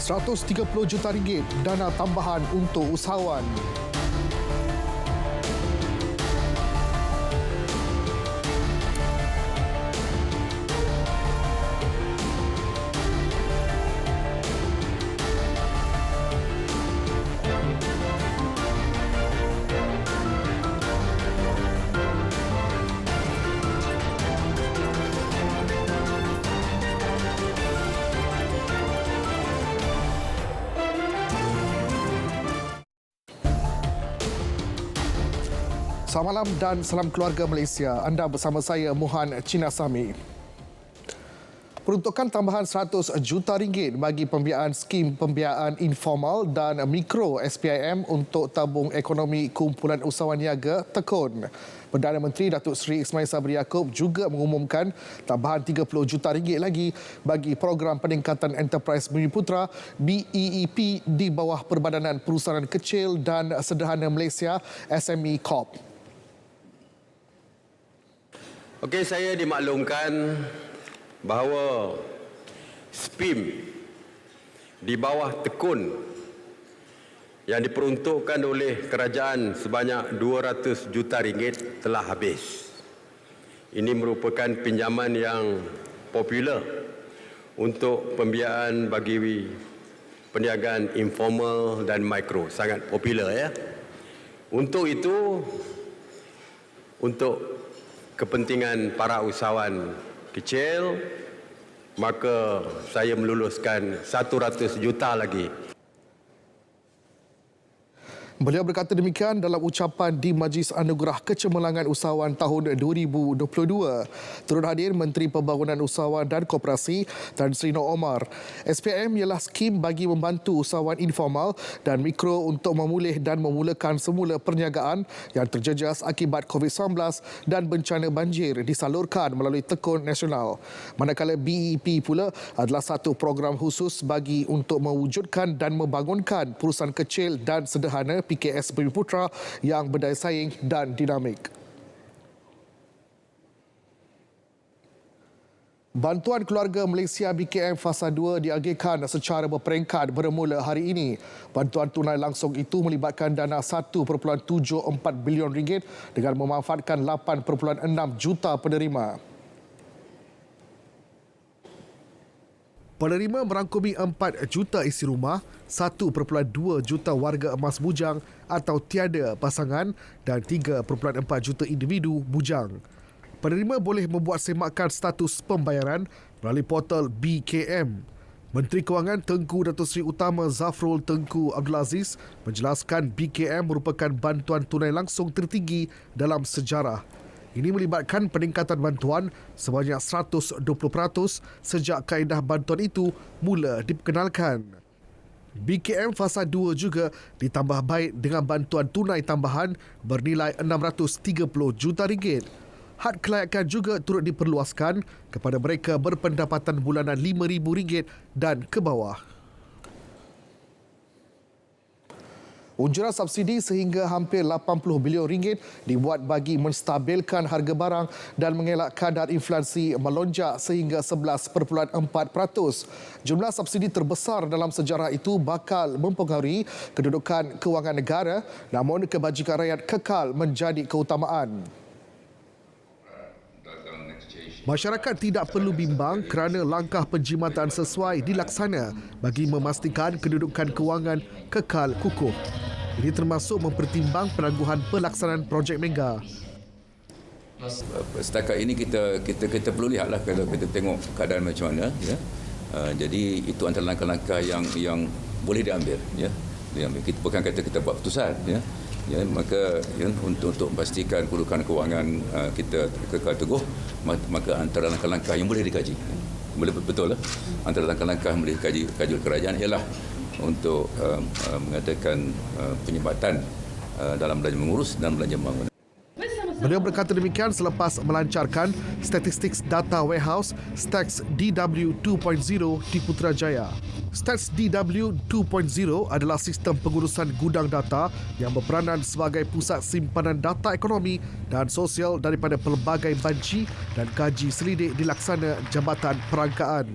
RM130 juta dana tambahan untuk usahawan. Selamat malam dan salam keluarga Malaysia. Anda bersama saya, Muhan Cinasami. Peruntukan tambahan RM100 juta bagi pembiayaan skim pembiayaan informal dan mikro SPIM untuk tabung ekonomi kumpulan usahawan niaga tekun. Perdana Menteri Datuk Seri Ismail Sabri Yaakob juga mengumumkan tambahan RM30 juta lagi bagi program peningkatan enterprise Bumiputera BEEP di bawah Perbadanan Perusahaan Kecil dan Sederhana Malaysia SME Corp. Okey, saya dimaklumkan bahawa SPIM di bawah tekun yang diperuntukkan oleh kerajaan sebanyak RM200 juta telah habis. Ini merupakan pinjaman yang popular untuk pembiayaan bagi perniagaan informal dan mikro. Sangat popular, ya. Untuk itu, untuk kepentingan para usahawan kecil, maka saya meluluskan RM100 juta lagi. Beliau berkata demikian dalam ucapan di Majlis Anugerah Kecemerlangan Usahawan tahun 2022. Turut hadir Menteri Pembangunan Usahawan dan Koperasi Tan Sri Nur Omar. SPIM ialah skim bagi membantu usahawan informal dan mikro untuk memulih dan memulakan semula perniagaan yang terjejas akibat COVID-19 dan bencana banjir disalurkan melalui tekun nasional. Manakala BEP pula adalah satu program khusus bagi untuk mewujudkan dan membangunkan perusahaan kecil dan sederhana PKS Bumiputera yang berdaya saing dan dinamik. Bantuan Keluarga Malaysia BKM Fasa 2 diagihkan secara berperingkat bermula hari ini. Bantuan tunai langsung itu melibatkan dana RM1.74 bilion dengan memanfaatkan 8.6 juta penerima. Penerima merangkumi 4 juta isi rumah, 1.2 juta warga emas bujang atau tiada pasangan dan 3.4 juta individu bujang. Penerima boleh membuat semakan status pembayaran melalui portal BKM. Menteri Kewangan Tengku Datuk Seri Utama Zafrul Tengku Abdul Aziz menjelaskan BKM merupakan bantuan tunai langsung tertinggi dalam sejarah. Ini melibatkan peningkatan bantuan sebanyak 120% sejak kaedah bantuan itu mula diperkenalkan. BKM Fasa 2 juga ditambah baik dengan bantuan tunai tambahan bernilai RM630 juta. Had kelayakan juga turut diperluaskan kepada mereka berpendapatan bulanan RM5,000 dan ke bawah. Unjuran subsidi sehingga hampir RM80 bilion dibuat bagi menstabilkan harga barang dan mengelak kadar inflasi melonjak sehingga 11.4%. Jumlah subsidi terbesar dalam sejarah itu bakal mempengaruhi kedudukan kewangan negara, namun kebajikan rakyat kekal menjadi keutamaan. Masyarakat tidak perlu bimbang kerana langkah penjimatan sesuai dilaksana bagi memastikan kedudukan kewangan kekal kukuh. Ini termasuk mempertimbang penangguhan pelaksanaan projek mega. Setakat ini kita perlu lihatlah kalau kita tengok keadaan macam mana, ya. Jadi itu antara langkah-langkah yang boleh diambil, ya. Kita bukan kata kita buat putusan, ya. Ya, maka ya, untuk memastikan kedudukan kewangan kita kekal teguh, maka antara langkah-langkah yang boleh dikaji, boleh betul lah, antara langkah-langkah yang boleh dikaji kerajaan ialah untuk mengadakan penyebatan dalam belanja mengurus dan belanja pembangunan. Beliau berkata demikian selepas melancarkan statistik data warehouse Stats DW 2.0 di Putrajaya. Stats DW 2.0 adalah sistem pengurusan gudang data yang berperanan sebagai pusat simpanan data ekonomi dan sosial daripada pelbagai banci dan kaji selidik dilaksana Jabatan Perangkaan.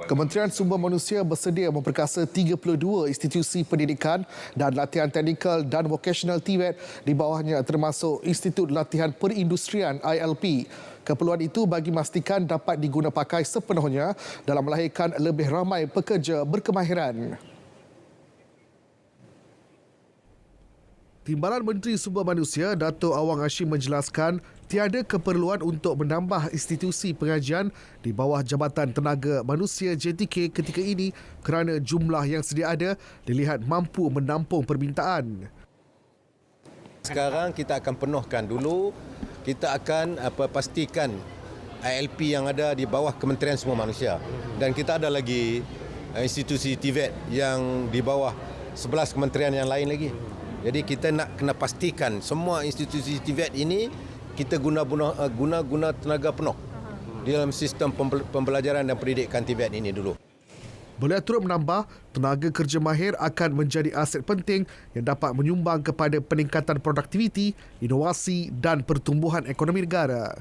Kementerian Sumber Manusia bersedia memperkasa 32 institusi pendidikan dan latihan teknikal dan vocational TVET di bawahnya termasuk Institut Latihan Perindustrian ILP. Keperluan itu bagi memastikan dapat diguna pakai sepenuhnya dalam melahirkan lebih ramai pekerja berkemahiran. Timbalan Menteri Sumber Manusia Dato' Awang Hashim menjelaskan tiada keperluan untuk menambah institusi pengajian di bawah Jabatan Tenaga Manusia JTK ketika ini kerana jumlah yang sedia ada dilihat mampu menampung permintaan. Sekarang kita akan penuhkan dulu, kita akan pastikan ILP yang ada di bawah Kementerian Sumber Manusia dan kita ada lagi institusi TVET yang di bawah 11 kementerian yang lain lagi. Jadi kita nak kena pastikan semua institusi TVET ini kita guna tenaga penuh di dalam sistem pembelajaran dan pendidikan TVET ini dulu. Beliau turut menambah, tenaga kerja mahir akan menjadi aset penting yang dapat menyumbang kepada peningkatan produktiviti, inovasi dan pertumbuhan ekonomi negara.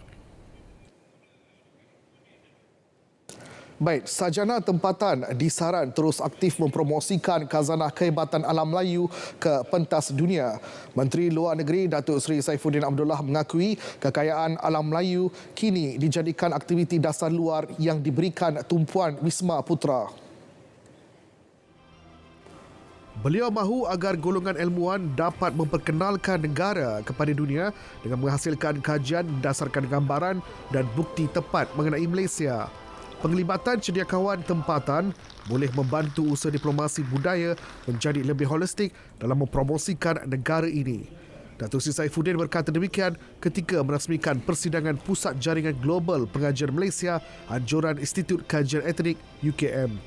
Baik, Sarjana Tempatan disaran terus aktif mempromosikan khazanah kehebatan alam Melayu ke pentas dunia. Menteri Luar Negeri Datuk Seri Saifuddin Abdullah mengakui kekayaan alam Melayu kini dijadikan aktiviti dasar luar yang diberikan tumpuan Wisma Putra. Beliau mahu agar golongan ilmuwan dapat memperkenalkan negara kepada dunia dengan menghasilkan kajian berdasarkan gambaran dan bukti tepat mengenai Malaysia. Penglibatan sediakawan tempatan boleh membantu usaha diplomasi budaya menjadi lebih holistik dalam mempromosikan negara ini. Datuk Seri Saifuddin berkata demikian ketika merasmikan persidangan Pusat Jaringan Global Pengajian Malaysia Anjuran Institut Kajian Etnik UKM.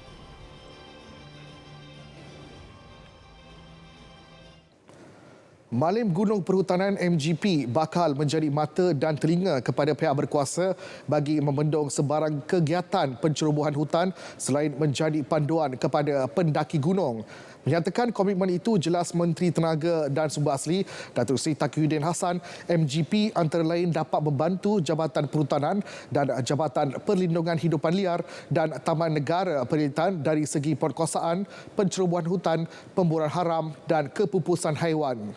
Malim Gunung Perhutanan MGP bakal menjadi mata dan telinga kepada pihak berkuasa bagi membendung sebarang kegiatan pencerobohan hutan selain menjadi panduan kepada pendaki gunung. Menyatakan komitmen itu jelas Menteri Tenaga dan Sumber Asli Datuk Seri Taqiyuddin Hassan, MGP antara lain dapat membantu Jabatan Perhutanan dan Jabatan Perlindungan Hidupan Liar dan Taman Negara Perilitan dari segi perkosaan, pencerobohan hutan, pemburuan haram dan kepupusan haiwan.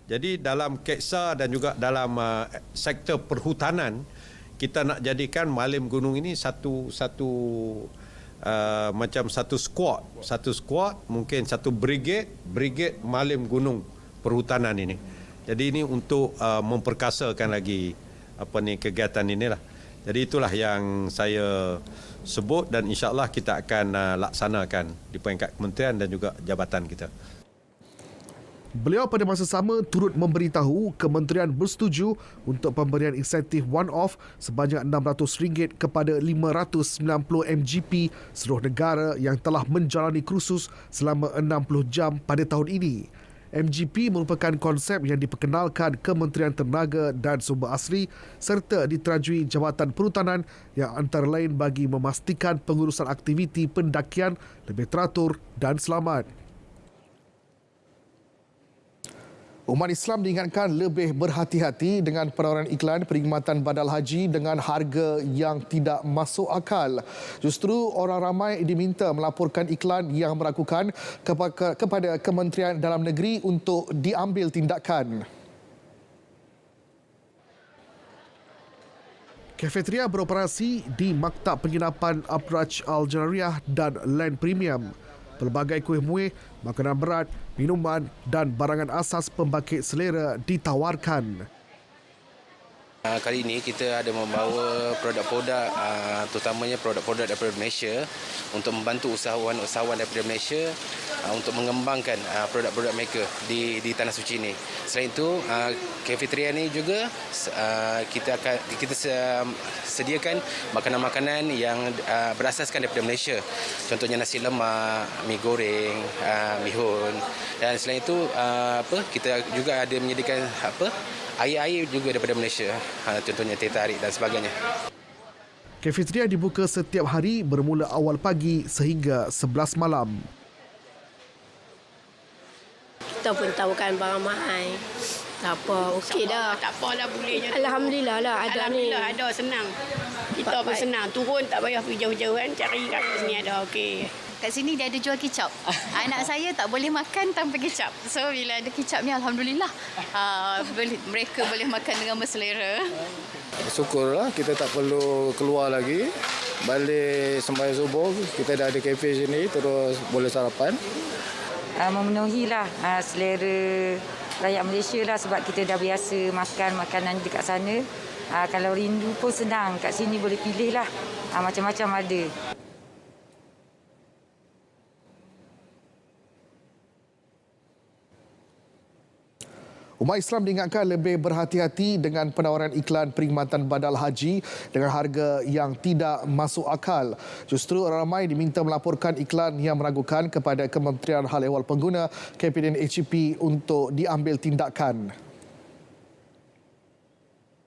Jadi dalam KEXA dan juga dalam sektor perhutanan, kita nak jadikan Malim Gunung ini macam satu squad, mungkin satu brigade Malim Gunung Perhutanan ini. Jadi ini untuk memperkasakan lagi kegiatan inilah. Jadi itulah yang saya sebut dan insya-Allah kita akan laksanakan di peringkat kementerian dan juga jabatan kita. Beliau pada masa sama turut memberitahu kementerian bersetuju untuk pemberian insentif one-off sebanyak RM600 kepada 590 MGP seluruh negara yang telah menjalani kursus selama 60 jam pada tahun ini. MGP merupakan konsep yang diperkenalkan Kementerian Tenaga dan Sumber Asli serta diterajui Jabatan Perhutanan yang antara lain bagi memastikan pengurusan aktiviti pendakian lebih teratur dan selamat. Umat Islam diingatkan lebih berhati-hati dengan penawaran iklan perkhidmatan badal haji dengan harga yang tidak masuk akal. Justru orang ramai diminta melaporkan iklan yang meragukan kepada Kementerian Dalam Negeri untuk diambil tindakan. Kafeteria beroperasi di Maktab Penginapan Abraj Al-Janariah dan Land Premium. Pelbagai kuih muih, makanan berat, minuman dan barangan asas pembangkit selera ditawarkan. Kali ini kita ada membawa produk-produk terutamanya produk-produk daripada Malaysia untuk membantu usahawan-usahawan daripada Malaysia untuk mengembangkan produk-produk mereka di tanah suci ini. Selain itu, kafeteria ini juga kita sediakan makanan-makanan yang berasaskan daripada Malaysia. Contohnya nasi lemak, mi goreng, mihun, dan selain itu kita juga ada menyediakan air-air juga daripada Malaysia, contohnya teh tarik dan sebagainya. Kafeteria dibuka setiap hari bermula awal pagi sehingga 11 malam. Kita pun tahukan barang mahal. Tak apa, okey dah. Tak apalah boleh je. Alhamdulillah lah ada ni. Alhamdulillah ada, senang. Kita pun senang. Turun tak payah pergi jauh-jauh kan. Cari kat sini ada, okey. Kat sini dia ada jual kicap. Anak saya tak boleh makan tanpa kicap. So bila ada kicap ni alhamdulillah mereka boleh makan dengan berselera. Syukurlah kita tak perlu keluar lagi. Balik sembahyang subuh kita dah ada kafe sini terus boleh sarapan. Memenuhilah selera rakyat Malaysia lah sebab kita dah biasa makan makanan dekat sana. Kalau rindu pun senang, kat sini boleh pilih lah. Macam-macam ada. Umat Islam diingatkan lebih berhati-hati dengan penawaran iklan perkhidmatan badal haji dengan harga yang tidak masuk akal. Justru orang ramai diminta melaporkan iklan yang meragukan kepada Kementerian Hal Ehwal Pengguna KPDN HEP untuk diambil tindakan.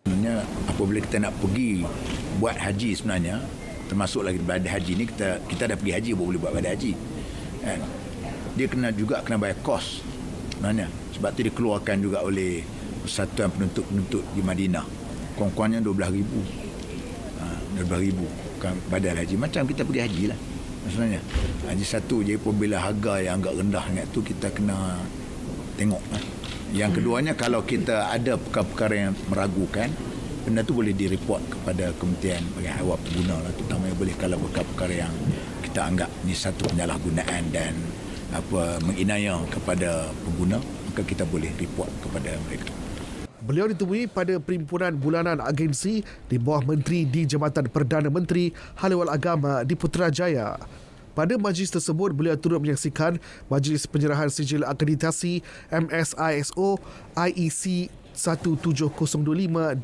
Sebenarnya apabila kita nak pergi buat haji sebenarnya, termasuk lagi badal haji ni, kita dah pergi haji boleh buat badal haji. Kan? Dia kena bayar kos sebenarnya. Sebab itu dikeluarkan juga oleh Persatuan Penuntut di Madinah. Kurang-kurangnya 12,000. 12,000 bukan badal haji. Macam kita pergi haji lah sebenarnya. Haji satu je apabila harga yang agak rendah ingat tu kita kena tengok. Yang keduanya kalau kita ada perkara-perkara yang meragukan, benda tu boleh direport kepada Kementerian Hal Ehwal Pengguna lah, terutamanya boleh kalau perkara-perkara yang kita anggap ni satu penyalahgunaan dan menginaya kepada pengguna, maka kita boleh report kepada mereka. Beliau ditemui pada perhimpunan bulanan agensi di bawah Menteri di Jabatan Perdana Menteri Hal Ehwal Agama di Putrajaya. Pada majlis tersebut, beliau turut menyaksikan majlis penyerahan sijil akreditasi MSISO IEC 1705-2017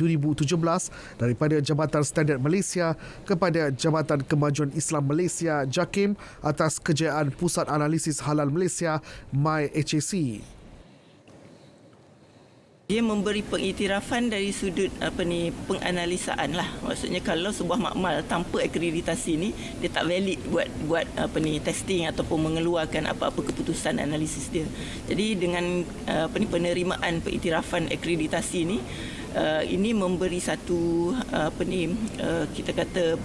daripada Jabatan Standard Malaysia kepada Jabatan Kemajuan Islam Malaysia JAKIM atas kejayaan Pusat Analisis Halal Malaysia MyHAC. Dia memberi pengiktirafan dari sudut penganalisaan lah. Maksudnya kalau sebuah makmal tanpa akreditasi ni dia tak valid buat testing ataupun mengeluarkan apa-apa keputusan analisis dia. Jadi dengan penerimaan pengiktirafan akreditasi ni ini memberi satu kita kata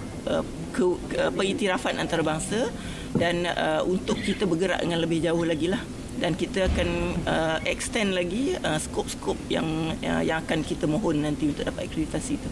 pengiktirafan antarabangsa dan untuk kita bergerak dengan lebih jauh lagi lah. Dan kita akan extend lagi skop-skop yang akan kita mohon nanti untuk dapat akreditasi itu.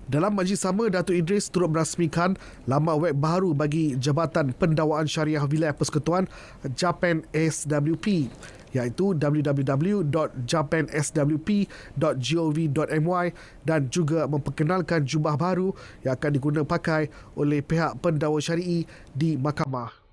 Dalam majlis sama, Datuk Idris turut merasmikan laman web baru bagi Jabatan Pendawaan Syariah Wilayah Persekutuan Japan SWP iaitu www.japanswp.gov.my dan juga memperkenalkan jubah baru yang akan diguna pakai oleh pihak pendakwa syar'i di mahkamah.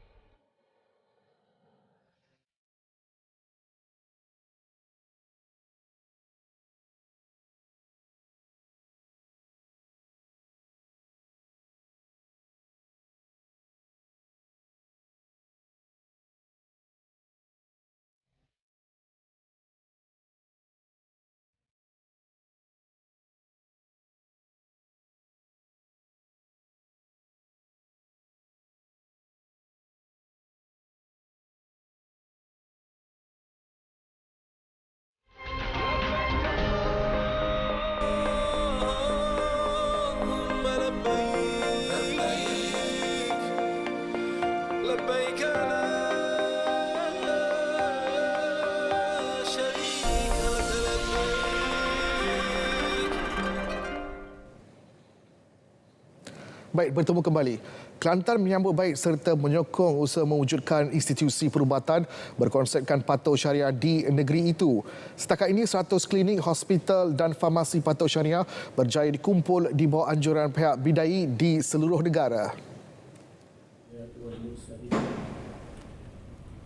Baik, bertemu kembali. Kelantan menyambut baik serta menyokong usaha mewujudkan institusi perubatan berkonsepkan patuh syariah di negeri itu. Setakat ini 100 klinik, hospital dan farmasi patuh syariah berjaya dikumpul di bawah anjuran pihak bidai di seluruh negara.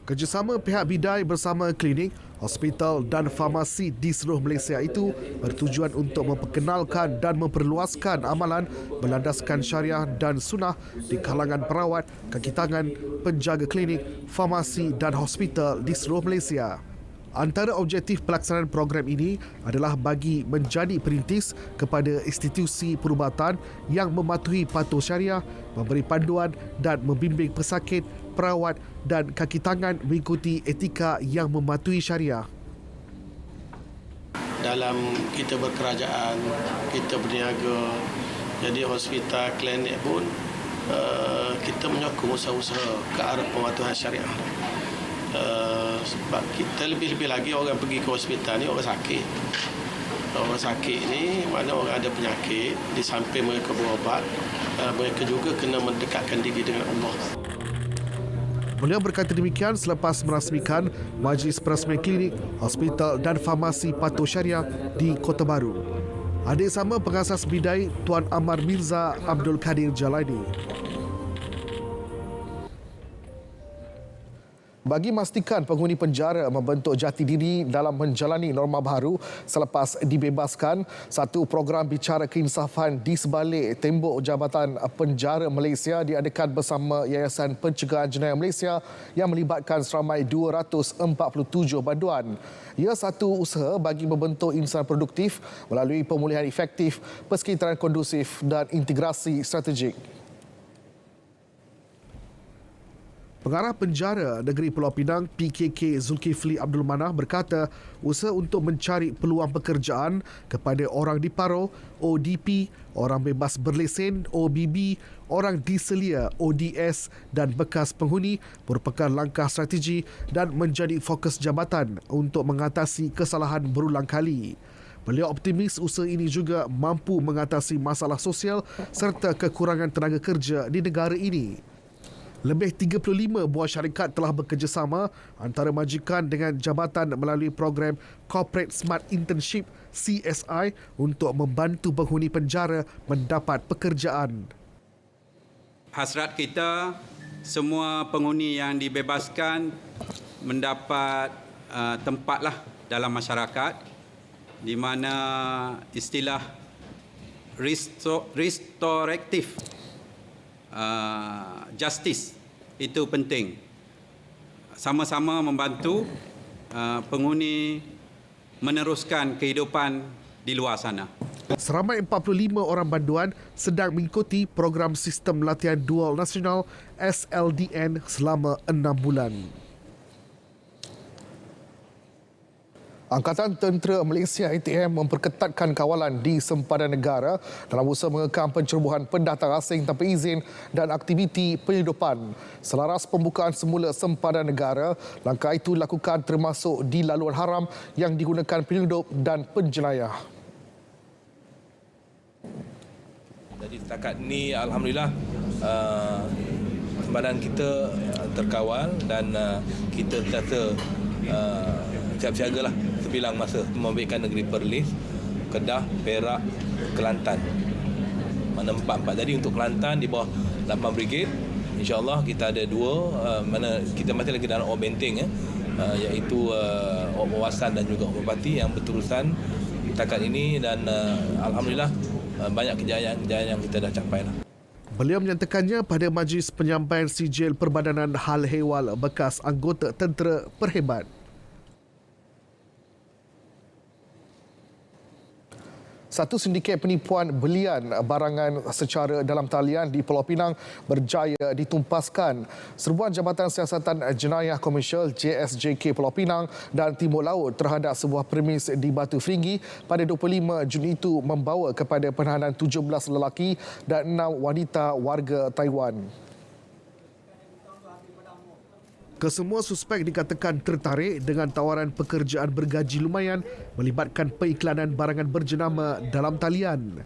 Kerjasama pihak bidai bersama klinik, hospital dan farmasi di seluruh Malaysia itu bertujuan untuk memperkenalkan dan memperluaskan amalan berlandaskan syariah dan sunnah di kalangan perawat, kaki tangan, penjaga klinik, farmasi dan hospital di seluruh Malaysia. Antara objektif pelaksanaan program ini adalah bagi menjadi perintis kepada institusi perubatan yang mematuhi patuh syariah, memberi panduan dan membimbing pesakit, perawat dan kaki tangan mengikuti etika yang mematuhi syariah. dalam kita berkerajaan, kita berniaga. Jadi hospital, klinik pun kita menyokong usaha-usaha ke arah pematuhan syariah. Sebab kita lebih-lebih lagi orang pergi ke hospital ni orang sakit. Orang sakit ni mana orang ada penyakit, di samping mereka berubat, mereka juga kena mendekatkan diri dengan Allah. Beliau berkata demikian selepas merasmikan Majlis Perasmian Klinik, Hospital dan Farmasi Patuh Syariah di Kota Baru. Adik sama pengasas bidai Tuan Amar Mirza Abdul Kadir Jalani. Bagi memastikan penghuni penjara membentuk jati diri dalam menjalani norma baru selepas dibebaskan, satu program bicara keinsafan di sebalik tembok Jabatan Penjara Malaysia diadakan bersama Yayasan Pencegahan Jenayah Malaysia yang melibatkan seramai 247 banduan. Ia satu usaha bagi membentuk insan produktif melalui pemulihan efektif, persekitaran kondusif dan integrasi strategik. Pengarah Penjara Negeri Pulau Pinang PKK Zulkifli Abdul Manah berkata usaha untuk mencari peluang pekerjaan kepada orang diparo ODP, orang bebas berlesen OBB, orang diselia ODS dan bekas penghuni merupakan langkah strategi dan menjadi fokus jabatan untuk mengatasi kesalahan berulang kali. Beliau optimis usaha ini juga mampu mengatasi masalah sosial serta kekurangan tenaga kerja di negara ini. Lebih 35 buah syarikat telah bekerjasama antara majikan dengan jabatan melalui program Corporate Smart Internship CSI untuk membantu penghuni penjara mendapat pekerjaan. Hasrat kita, semua penghuni yang dibebaskan mendapat tempatlah dalam masyarakat di mana istilah restoratif justice itu penting. Sama-sama membantu penghuni meneruskan kehidupan di luar sana. Seramai 45 orang banduan sedang mengikuti program Sistem Latihan Dual Nasional SLDN selama 6 bulan. Angkatan Tentera Malaysia ATM memperketatkan kawalan di sempadan negara dalam usaha mengekang pencerobohan pendatang asing tanpa izin dan aktiviti penyeludupan. Selaras pembukaan semula sempadan negara, langkah itu dilakukan termasuk di laluan haram yang digunakan penyeludup dan penjenayah. Jadi setakat ini Alhamdulillah sempadan kita terkawal dan kita kata siap-siagalah sebilang masa membaikkan negeri Perlis, Kedah, Perak, Kelantan. Mana 4-4. Jadi untuk Kelantan di bawah 8 brigade, insya-Allah kita ada 2 mana kita masih lagi dalam Ord Benteng iaitu Ord Wawasan dan juga Ord Bupati yang berterusan setakat ini dan alhamdulillah banyak kejayaan-kejayaan yang kita dah capai lah. Beliau menyatakannya pada Majlis Penyampaian Sijil Perbadanan Hal Ehwal bekas anggota tentera Perhebat. Satu sindiket penipuan belian barangan secara dalam talian di Pulau Pinang berjaya ditumpaskan. Serbuan Jabatan Siasatan Jenayah Komersial JSJK Pulau Pinang dan Timur Laut terhadap sebuah premis di Batu Feringgi pada 25 Jun itu membawa kepada penahanan 17 lelaki dan 6 wanita warga Taiwan. Kesemua suspek dikatakan tertarik dengan tawaran pekerjaan bergaji lumayan melibatkan pengiklanan barangan berjenama dalam talian.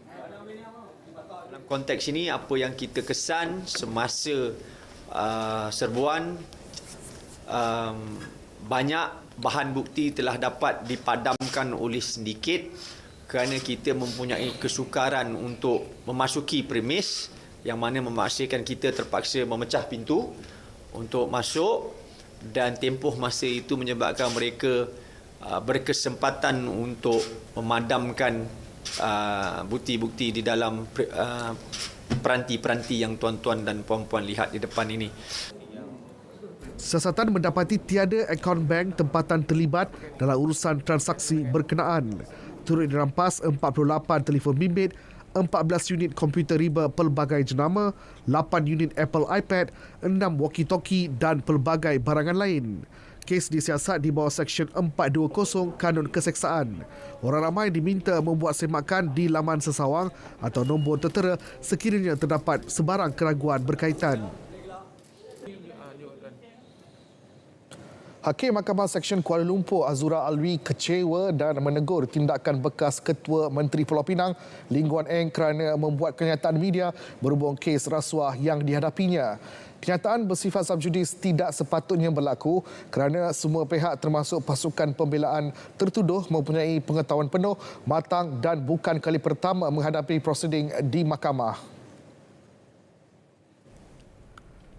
Dalam konteks ini, apa yang kita kesan semasa serbuan, banyak bahan bukti telah dapat dipadamkan oleh sindiket kerana kita mempunyai kesukaran untuk memasuki premis yang mana memaksudkan kita terpaksa memecah pintu untuk masuk dan tempoh masa itu menyebabkan mereka berkesempatan untuk memadamkan bukti-bukti di dalam peranti-peranti yang tuan-tuan dan puan-puan lihat di depan ini. Siasatan mendapati tiada akaun bank tempatan terlibat dalam urusan transaksi berkenaan. Turut dirampas 48 telefon bimbit, 14 unit komputer riba pelbagai jenama, 8 unit Apple iPad, 6 walkie-talkie dan pelbagai barangan lain. Kes disiasat di bawah Seksyen 420 Kanun Keseksaan. Orang ramai diminta membuat semakan di laman sesawang atau nombor tertera sekiranya terdapat sebarang keraguan berkaitan. Hakim Mahkamah Seksyen Kuala Lumpur Azura Alwi kecewa dan menegur tindakan bekas Ketua Menteri Pulau Pinang Lim Guan Eng kerana membuat kenyataan media berhubung kes rasuah yang dihadapinya. Kenyataan bersifat subjudis tidak sepatutnya berlaku kerana semua pihak termasuk pasukan pembelaan tertuduh mempunyai pengetahuan penuh, matang dan bukan kali pertama menghadapi prosiding di mahkamah.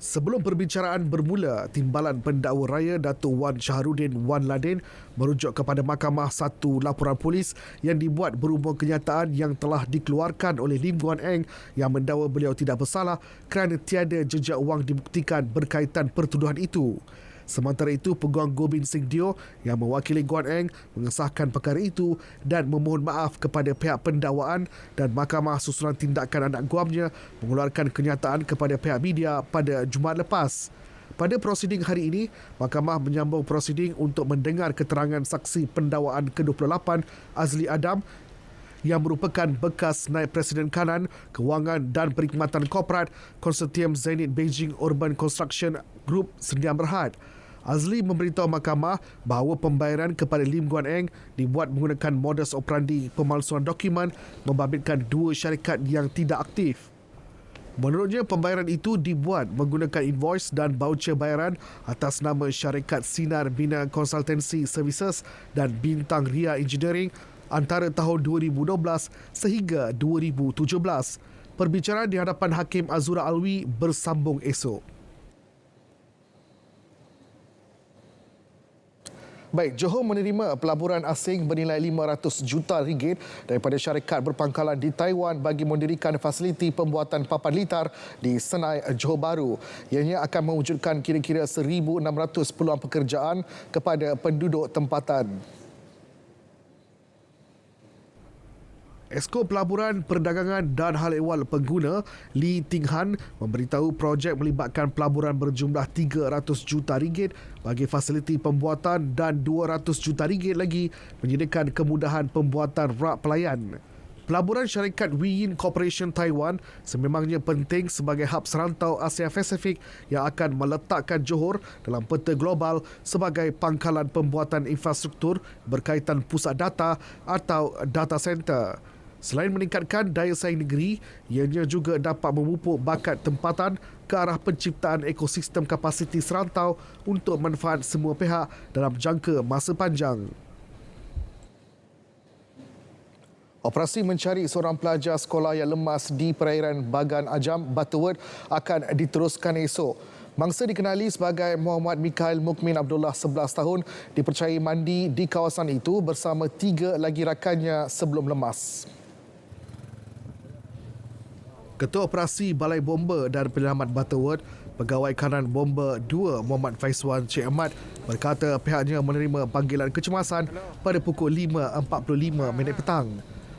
Sebelum perbicaraan bermula, Timbalan Pendakwa Raya Datuk Wan Shahrudin Wan Ladin merujuk kepada mahkamah satu laporan polis yang dibuat berhubung kenyataan yang telah dikeluarkan oleh Lim Guan Eng yang mendakwa beliau tidak bersalah kerana tiada jejak wang dibuktikan berkaitan pertuduhan itu. Sementara itu, Peguam Gobin Singh Dio yang mewakili Guan Eng mengesahkan perkara itu dan memohon maaf kepada pihak pendakwaan dan Mahkamah Susulan Tindakan Anak Guamnya mengeluarkan kenyataan kepada pihak media pada Jumaat lepas. Pada prosiding hari ini, Mahkamah menyambung prosiding untuk mendengar keterangan saksi pendakwaan ke-28 Azli Adam yang merupakan bekas Naib Presiden Kanan, Kewangan dan Perkhidmatan Korporat Konsortium Zenit Beijing Urban Construction Group Sdn Bhd. Azli memberitahu mahkamah bahawa pembayaran kepada Lim Guan Eng dibuat menggunakan modus operandi pemalsuan dokumen membabitkan dua syarikat yang tidak aktif. Menurutnya, pembayaran itu dibuat menggunakan invoice dan voucher bayaran atas nama syarikat Sinar Bina Consultancy Services dan Bintang Ria Engineering antara tahun 2012 sehingga 2017. Perbicaraan di hadapan Hakim Azura Alwi bersambung esok. Baik, Johor menerima pelaburan asing bernilai 500 juta ringgit daripada syarikat berpangkalan di Taiwan bagi mendirikan fasiliti pembuatan papan litar di Senai, Johor Bahru. Ianya akan mewujudkan kira-kira 1,600 peluang pekerjaan kepada penduduk tempatan. Esko Pelaburan, Perdagangan dan Hal Ehwal Pengguna Lee Ting Han memberitahu projek melibatkan pelaburan berjumlah 300 juta ringgit bagi fasiliti pembuatan dan 200 juta ringgit lagi menyediakan kemudahan pembuatan rak pelayan. Pelaburan syarikat Wiyin Corporation Taiwan sememangnya penting sebagai hub serantau Asia Pasifik yang akan meletakkan Johor dalam peta global sebagai pangkalan pembuatan infrastruktur berkaitan pusat data atau data center. Selain meningkatkan daya saing negeri, ianya juga dapat memupuk bakat tempatan ke arah penciptaan ekosistem kapasiti serantau untuk manfaat semua pihak dalam jangka masa panjang. Operasi mencari seorang pelajar sekolah yang lemas di perairan Bagan Ajam, Butterworth akan diteruskan esok. Mangsa dikenali sebagai Muhammad Mikhail Mukmin Abdullah 11 tahun dipercayai mandi di kawasan itu bersama 3 lagi rakannya sebelum lemas. Ketua Operasi Balai Bomba dan Penyelamat Butterworth, Pegawai Kanan Bomba 2 Muhammad Faizwan Cik Ahmad berkata pihaknya menerima panggilan kecemasan pada pukul 5.45 petang.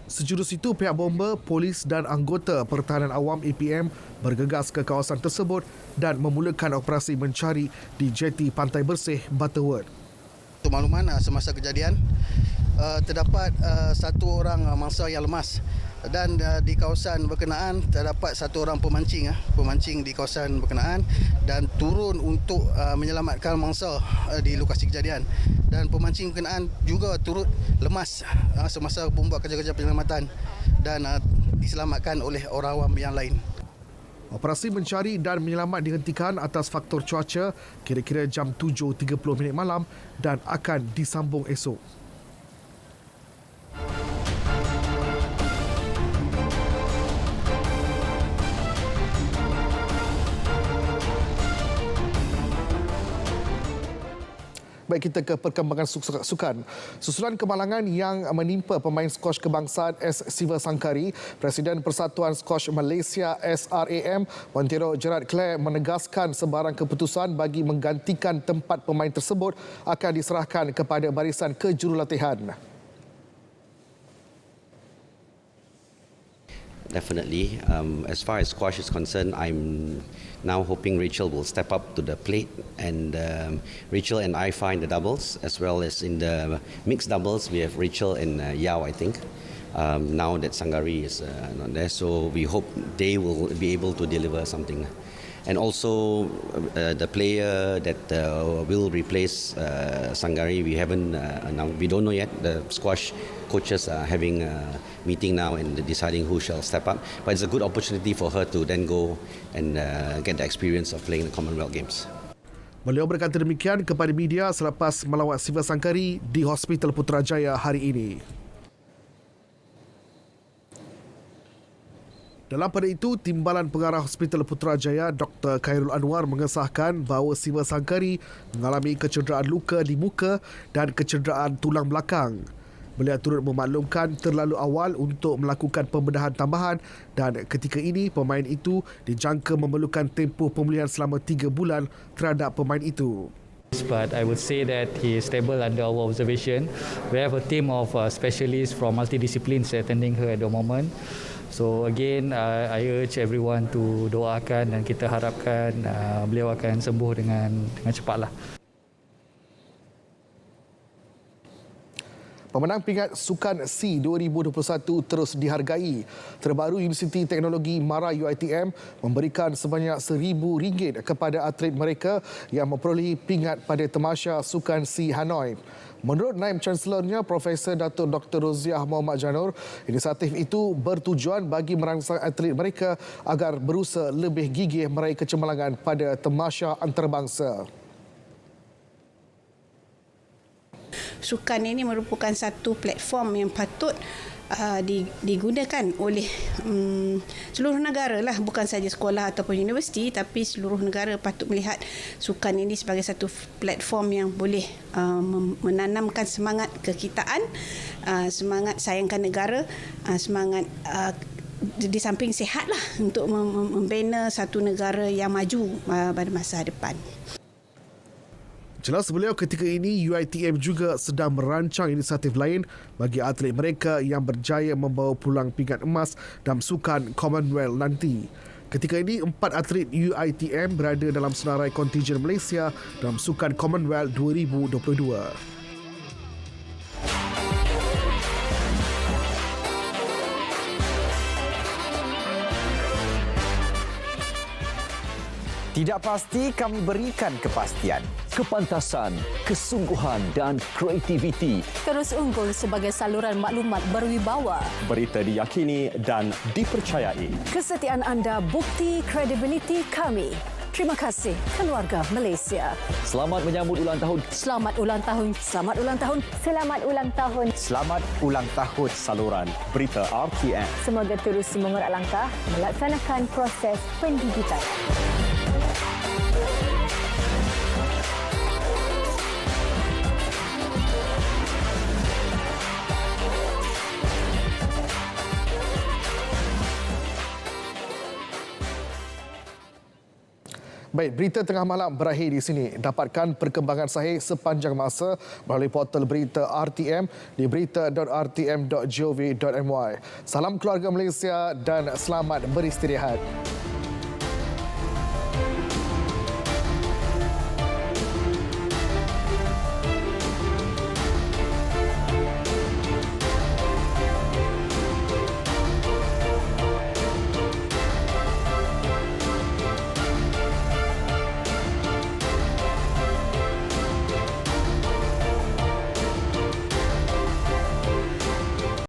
Sejurus itu, pihak bomba, polis dan anggota Pertahanan Awam APM bergegas ke kawasan tersebut dan memulakan operasi mencari di jeti Pantai Bersih Butterworth. Untuk makluman, semasa kejadian terdapat satu orang mangsa yang lemas dan di kawasan berkenaan terdapat satu orang pemancing di kawasan berkenaan dan turun untuk menyelamatkan mangsa di lokasi kejadian, dan pemancing berkenaan juga turut lemas semasa membuat kerja-kerja penyelamatan dan diselamatkan oleh orang awam yang lain. Operasi mencari dan menyelamat dihentikan atas faktor cuaca kira-kira jam 7.30 malam dan akan disambung esok. Baik, kita ke perkembangan sukan. Susulan kemalangan yang menimpa pemain skuash kebangsaan S. Siva Sangkari, Presiden Persatuan Skuash Malaysia SRAM, Montero Gerard Clare menegaskan sebarang keputusan bagi menggantikan tempat pemain tersebut akan diserahkan kepada barisan kejurulatihan. definitely. As far as squash is concerned, I'm now hoping Rachel will step up to the plate, and Rachel and I find the doubles, as well as in the mixed doubles, we have Rachel and Yao, I think. Now that Sangari is not there, so we hope they will be able to deliver something. And also the player that will replace Sangari, we haven't announced. We don't know yet. The squash coaches are having a meeting now and deciding who shall step up. But it's a good opportunity for her to then go and get the experience of playing the Commonwealth Games. Beliau berkata demikian kepada media selepas melawat Siva Sangkari di Hospital Putrajaya hari ini. Dalam pada itu, Timbalan Pengarah Hospital Putrajaya Dr. Khairul Anwar mengesahkan bahawa Siva Sangkari mengalami kecederaan luka di muka dan kecederaan tulang belakang. Beliau turut memaklumkan terlalu awal untuk melakukan pembedahan tambahan dan ketika ini pemain itu dijangka memerlukan tempoh pemulihan selama 3 bulan terhadap pemain itu. But I would say that he is stable under our observation. We have a team of specialists from multidisciplines attending her at the moment. So again, I urge everyone to doakan dan kita harapkan beliau akan sembuh dengan cepatlah. Pemenang pingat Sukan C 2021 terus dihargai. Terbaru Universiti Teknologi Mara UiTM memberikan sebanyak RM1,000 kepada atlet mereka yang memperolehi pingat pada Tamasya Sukan C Hanoi. Menurut Naib Chancelornya, Profesor Datuk Dr. Roziah Muhammad Janur, inisiatif itu bertujuan bagi merangsang atlet mereka agar berusaha lebih gigih meraih kecemerlangan pada Tamasya antarabangsa. Sukan ini merupakan satu platform yang patut digunakan oleh seluruh negara lah, bukan saja sekolah ataupun universiti, tapi seluruh negara patut melihat sukan ini sebagai satu platform yang boleh menanamkan semangat kekitaan, semangat sayangkan negara, semangat di samping sihat lah untuk membina satu negara yang maju pada masa depan. Jelas beliau ketika ini UiTM juga sedang merancang inisiatif lain bagi atlet mereka yang berjaya membawa pulang pingat emas dalam Sukan Commonwealth nanti. Ketika ini 4 atlet UiTM berada dalam senarai kontingen Malaysia dalam Sukan Commonwealth 2022. Tidak pasti, kami berikan kepastian. Kepantasan, kesungguhan dan kreativiti. Terus unggul sebagai saluran maklumat berwibawa. Berita diyakini dan dipercayai. Kesetiaan anda bukti kredibiliti kami. Terima kasih, keluarga Malaysia. Selamat menyambut ulang tahun. Selamat ulang tahun. Selamat ulang tahun. Selamat ulang tahun. Selamat ulang tahun saluran Berita RTM. Semoga terus semangat langkah melaksanakan proses pendidikan. Baik, berita tengah malam berakhir di sini. Dapatkan perkembangan sahih sepanjang masa melalui portal berita RTM di berita.rtm.gov.my. Salam keluarga Malaysia dan selamat beristirahat.